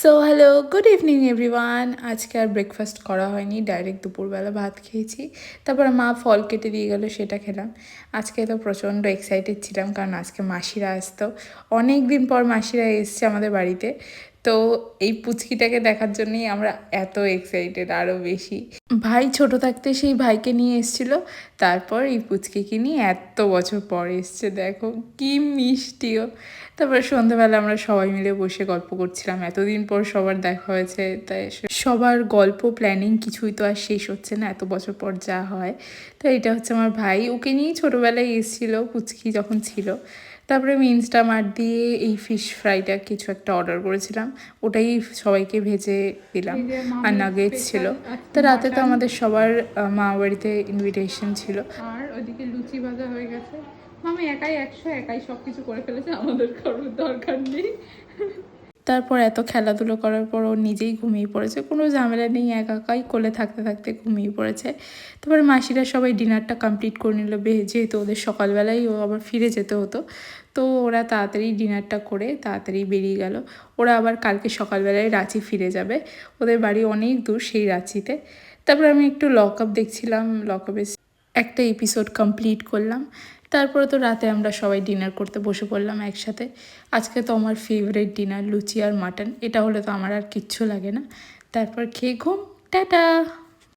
So hello, good evening everyone. আজকে আর breakfast করা হয়নি, ডাইরেক্ট দুপুরবেলা ভাত খেয়েছি। তারপর মা ফল কেটে দিয়ে গেলো, সেটা খেলাম। আজকে তো প্রচণ্ড এক্সাইটেড ছিলাম, কারণ আজকে মাসিরা আসতো। অনেক দিন পর মাসিরা এসছে আমাদের বাড়িতে। তো এই পুচকিটাকে দেখার জন্যই আমরা এত এক্সাইটেড, আরও বেশি। ভাই ছোট থাকতে সেই ভাইকে নিয়ে এসেছিল, তারপর এই পুচকিকে নিয়ে এত বছর পর এসছে, দেখো কি মিষ্টিও। তারপরে সন্ধ্যাবেলা আমরা সবাই মিলে বসে গল্প করছিলাম, এতদিন পর সবার দেখা হয়েছে, তাই সবার গল্প প্ল্যানিং কিছুই তো আর শেষ হচ্ছে না, এত বছর পর যা হয়। তো এটা হচ্ছে আমার ভাই, ওকে নিয়েই ছোটোবেলায় এসেছিলো পুচকি যখন ছিল। তারপরে আমি ইনস্টামার্ট দিয়ে এই ফিশ ফ্রাইটা কিছু একটা অর্ডার করেছিলাম, ওটাই সবাইকে ভেজে দিলাম। আর নাগেটস ছিল। তো রাতে তো আমাদের সবার মা বাড়িতে ইনভিটেশন ছিল। আর ওইদিকে লুচি ভাজা হয়ে গেছে। মামি একাই একাই সব কিছু করে ফেলেছে, আমাদের কারোর দরকার নেই। তারপর এত খেলাধুলো করার পর ও নিজেই ঘুমিয়ে পড়েছে, কোনো ঝামেলা নেই, একাই কোলে থাকতে থাকতে ঘুমিয়ে পড়েছে। তারপরে মাসিরা সবাই ডিনারটা কমপ্লিট করে নিল, যেহেতু ওদের সকালবেলাই ও আবার ফিরে যেতে হতো। তো ওরা তাড়াতাড়ি ডিনারটা করে তাড়াতাড়ি বেরিয়ে গেল। ওরা আবার কালকে সকালবেলায় রাঁচি ফিরে যাবে, ওদের বাড়ি অনেক দূর সেই রাঁচিতে। তারপর আমি একটু লক আপ দেখছিলাম, লক আপে একটা এপিসোড কমপ্লিট করলাম। তারপরে তো রাতে আমরা সবাই ডিনার করতে বসে পড়লাম একসাথে। আজকে তো আমার ফেভারিট ডিনার লুচি আর মাটন, এটা হলে তো আমার আর কিচ্ছু লাগে না। তারপর খেয়ে ঘুম, টাটা।